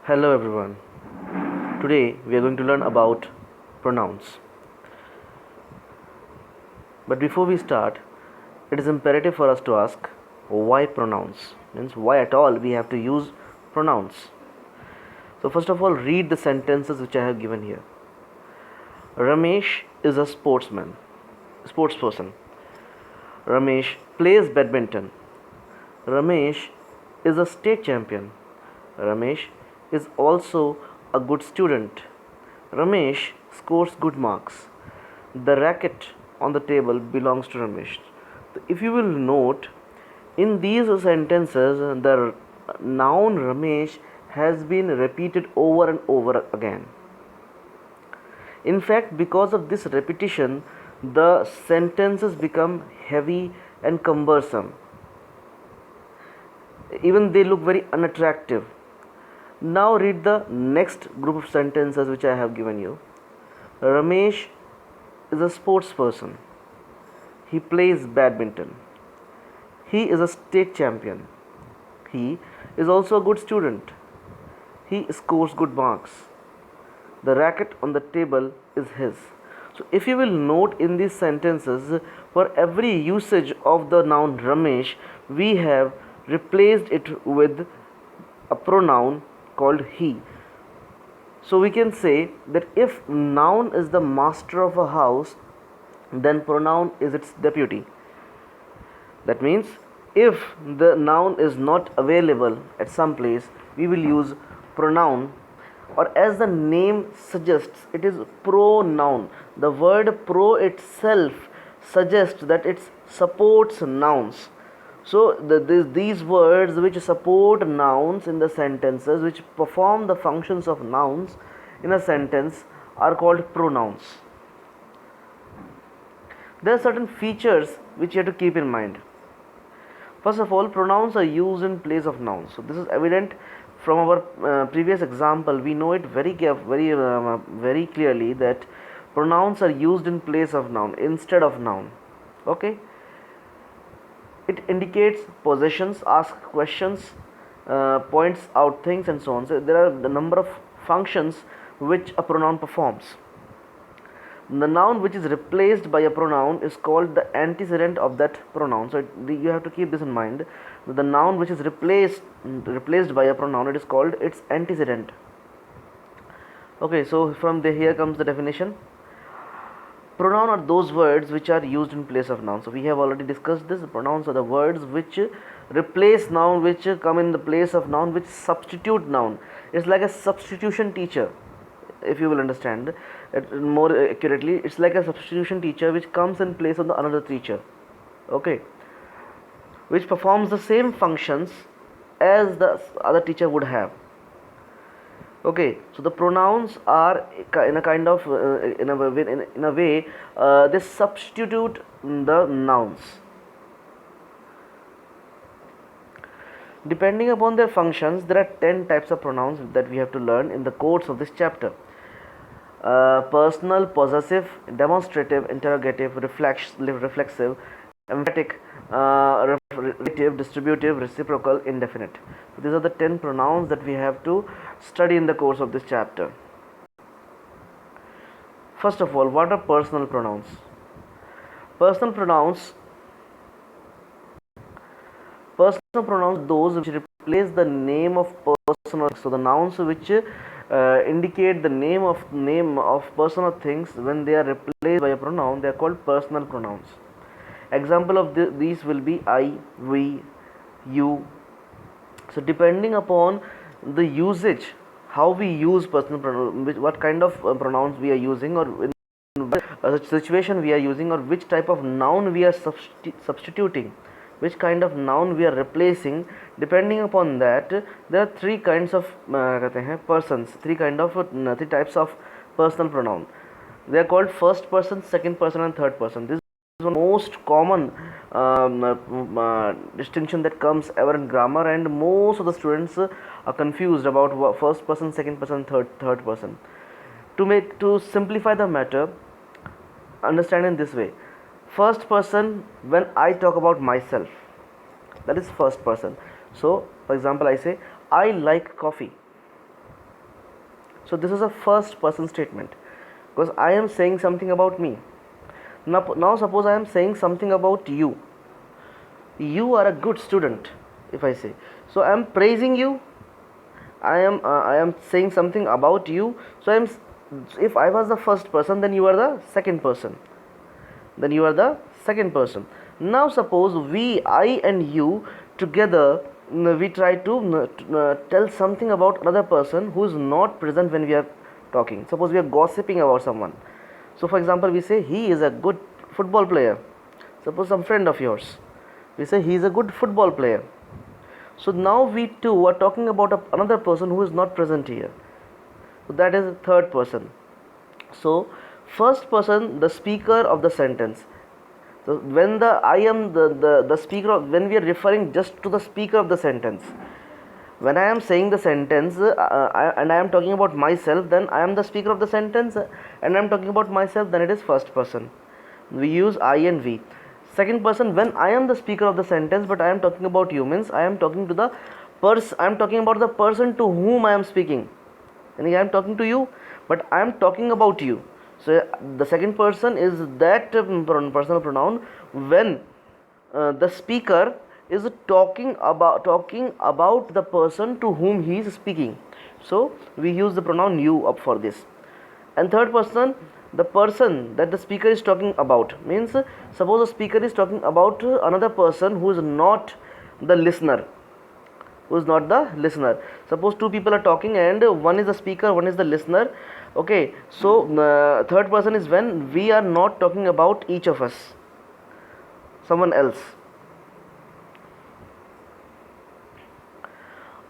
Hello everyone. Today we are going to learn about pronouns. But before we start, it is imperative for us to ask why pronouns? Means why at all we have to use pronouns. So first of all, read the sentences which I have given here. Ramesh is a sportsperson. Ramesh plays badminton. Ramesh is a state champion. Ramesh is also a good student. Ramesh scores good marks. The racket on the table belongs to Ramesh. If you will note, in these sentences, the noun Ramesh has been repeated over and over again. In fact, because of this repetition, the sentences become heavy and cumbersome. Even they look very unattractive. Now read the next group of sentences which I have given you. Ramesh is a sports person. He plays badminton. He is a state champion. He is also a good student. He scores good marks. The racket on the table is his. So if you will note in these sentences, for every usage of the noun Ramesh, we have replaced it with a pronoun called he. So we can say that if noun is the master of a house, then pronoun is its deputy. That means if the noun is not available at some place, we will use pronoun, or as the name suggests, it is pronoun. The word pro itself suggests that it supports nouns. So these words which support nouns in the sentences, which perform the functions of nouns in a sentence, are called pronouns. There are certain features which you have to keep in mind. First of all, pronouns are used in place of nouns. So this is evident from our previous example. We know it very clearly that pronouns are used in place of noun instead of noun. Okay. It indicates possessions, asks questions, points out things, and so on. So there are the number of functions which a pronoun performs. The noun which is replaced by a pronoun is called the antecedent of that pronoun. So you have to keep this in mind. The noun which is replaced by a pronoun, it is called its antecedent. Okay, so from here comes the definition. Pronoun are those words which are used in place of noun. So we have already discussed this. Pronouns are the words which replace noun, which come in the place of noun, which substitute noun. It's like a substitution teacher, if you will understand it more accurately. It's like a substitution teacher which comes in place of another teacher. Okay, which performs the same functions as the other teacher would have. Okay, so the pronouns are in a kind of in a way they substitute the nouns. Depending upon their functions, there are 10 types of pronouns that we have to learn in the course of this chapter. Personal, possessive, demonstrative, interrogative, reflexive, emphatic, relative, distributive, reciprocal, indefinite. So these are the 10 pronouns that we have to study in the course of this chapter. First of all, what are personal pronouns? Personal pronouns those which replace the name of person. So the nouns which indicate the name of person or things, when they are replaced by a pronoun, they are called personal pronouns. Example of these will be I, we, you. So depending upon the usage, how we use personal pronouns, what kind of pronouns we are using, or in which situation we are using, or which type of noun we are substituting, which kind of noun we are replacing, depending upon that, there are three kinds of persons, three types of personal pronoun. They are called first person, second person, and third person. This is the most common distinction that comes ever in grammar, and most of the students are confused about first person, second person, third person. To simplify the matter, understand in this way. First person, when I talk about myself, that is first person. So for example, I say I like coffee. So this is a first person statement, because I am saying something about me. Now suppose I am saying something about you. You are a good student, if I say. So I am praising you. I am saying something about you. So if I was the first person, then you are the second person. Now suppose I and you together, we try to tell something about another person who is not present when we are talking. Suppose we are gossiping about someone. So for example, we say he is a good football player. Suppose some friend of yours, we say he is a good football player. So now we two are talking about another person who is not present here. So that is third person. So first person, the speaker of the sentence. So when I am the speaker of, when we are referring just to the speaker of the sentence, when I am saying the sentence and I am talking about myself, then I am the speaker of the sentence, and I am talking about myself, then it is first person. We use I and we. Second person, when I am the speaker of the sentence but I am talking about you, means I am talking to the I am talking about the person to whom I am speaking. And I am talking to you, but I am talking about you. So the second person is that personal pronoun when the speaker is talking about the person to whom he is speaking. So we use the pronoun you up for this. And third person, the person that the speaker is talking about, means suppose the speaker is talking about another person who is not the listener. Suppose two people are talking and one is the speaker, one is the listener. Okay, so third person is when we are not talking about each of us, someone else.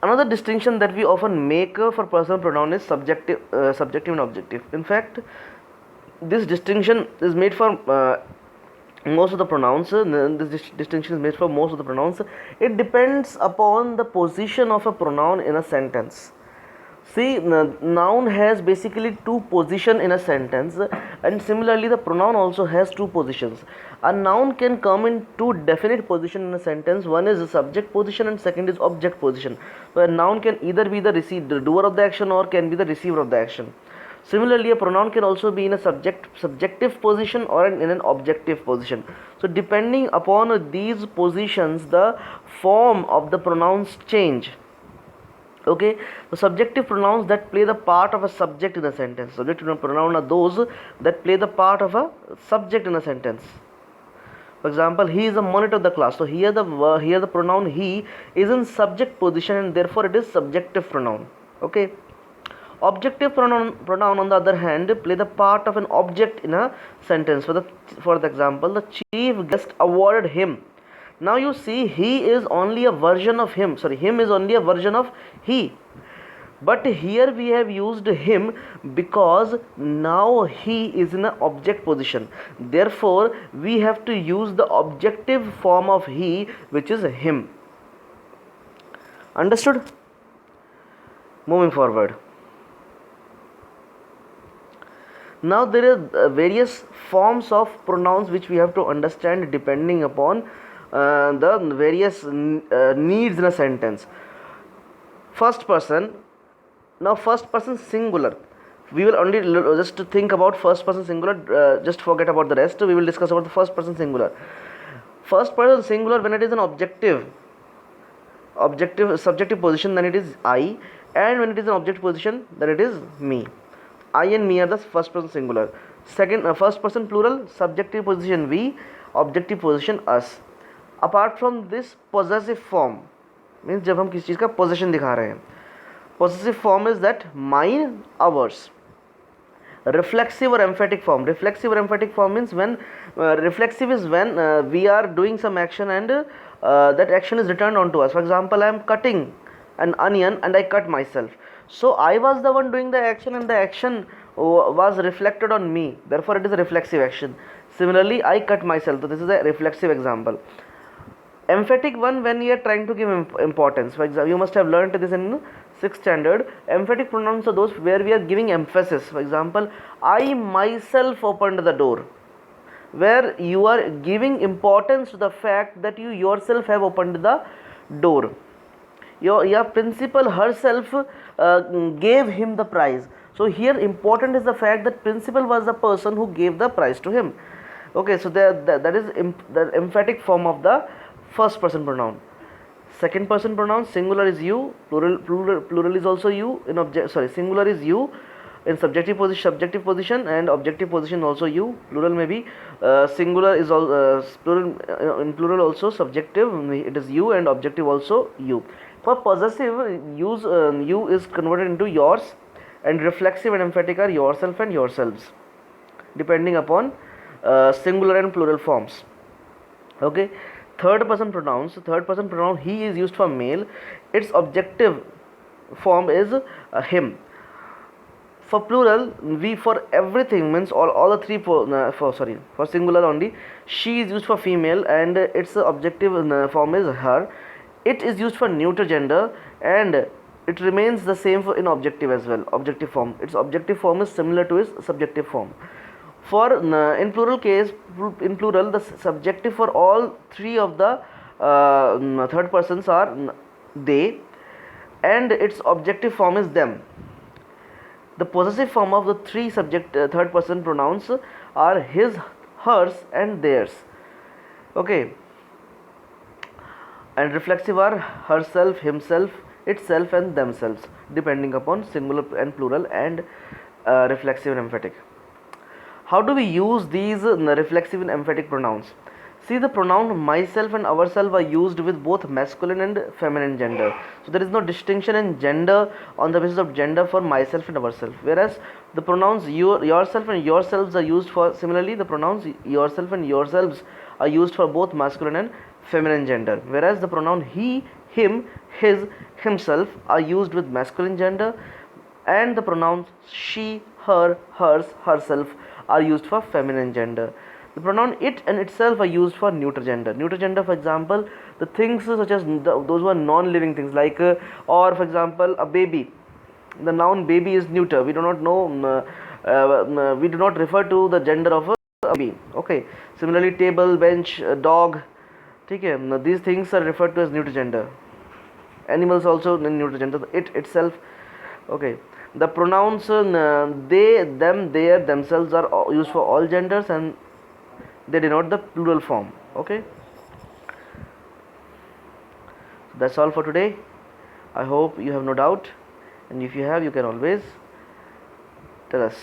Another distinction that we often make for personal pronoun is subjective and objective. In fact, this distinction is made for most of the pronouns. This distinction is made for most of the pronouns. It depends upon the position of a pronoun in a sentence. See, noun has basically two positions in a sentence, and similarly the pronoun also has two positions. A noun can come in two definite positions in a sentence. One is the subject position and second is object position. So a noun can either be the doer of the action or can be the receiver of the action. Similarly, a pronoun can also be in a subjective position or in an objective position. So depending upon these positions, the form of the pronouns change. Okay, the subjective pronouns that play the part of a subject in a sentence. Subjective pronoun are those that play the part of a subject in a sentence. For example, he is a monitor of the class. So here the pronoun he is in subject position and therefore it is subjective pronoun. Okay. Objective pronoun on the other hand play the part of an object in a sentence. For the example, the chief guest awarded him. Now you see, he is only a version of him. Him is only a version of he. But here we have used him because now he is in an object position. Therefore, we have to use the objective form of he, which is him. Understood? Moving forward. Now there are various forms of pronouns which we have to understand depending upon the various needs in a sentence. First person. Now first person singular. We will only just think about first person singular. Just forget about the rest. We will discuss about the first person singular. First person singular, when it is an subjective position, then it is I, and when it is an object position, then it is me. I and me are the first person singular. Second, first person plural, subjective position we, objective position us. Apart from this, possessive form means जब हम किसी चीज़ का possession दिखा रहे हैं. Possessive form is that mine, ours. Reflexive or emphatic form. Reflexive or emphatic form means when reflexive is when we are doing some action and that action is returned onto us. For example, I am cutting an onion and I cut myself. So I was the one doing the action and the action was reflected on me. Therefore, it is a reflexive action. Similarly, I cut myself. So this is a reflexive example. Emphatic one, when we are trying to give importance. For example, you must have learned this in 6th standard. Emphatic pronouns are those where we are giving emphasis. For example, I myself opened the door, where you are giving importance to the fact that you yourself have opened the door. Your principal herself gave him the prize. So here important is the fact that principal was the person who gave the prize to him. Okay, so that is the emphatic form of the first person pronoun. Second person pronoun, singular is you, plural is also you. In singular is you in subjective position, and objective position also you. Plural may be singular is all plural in plural also subjective, it is you, and objective also you. For possessive, use you is converted into yours, and reflexive and emphatic are yourself and yourselves, depending upon singular and plural forms. Okay, third person pronoun, he is used for male. Its objective form is him. For plural, we, for everything, means all the three for singular only, she is used for female, and its objective form is her. It is used for neuter gender, and it remains the same in objective as well, objective form. Its objective form is similar to its subjective form. For in plural case, in plural, the subjective for all three of the third persons are they, and its objective form is them. The possessive form of the three third person pronouns are his, hers, and theirs. Okay, and reflexive are herself, himself, itself, and themselves, depending upon singular and plural, and reflexive and emphatic. How do we use these reflexive and emphatic pronouns? See, the pronoun myself and ourself are used with both masculine and feminine gender. So there is no distinction in gender on the basis of gender for myself and ourself. Whereas the pronouns yourself and yourselves are used for, similarly the pronouns yourself and yourselves are used for both masculine and feminine gender. Whereas the pronoun he, him, his, himself are used with masculine gender, and the pronouns she, her, hers, herself are used for feminine gender. The pronoun it and itself are used for neuter gender. Neuter gender, for example, the things such as those who are non-living things, like or for example a baby. The noun baby is neuter. We do not know. We do not refer to the gender of a baby. Okay. Similarly, table, bench, dog. Okay. These things are referred to as neuter gender. Animals also in neuter gender. It itself. Okay. The pronouns they, them, their, themselves are used for all genders, and they denote the plural form. Okay, that's all for today. I hope you have no doubt, and if you have, you can always tell us.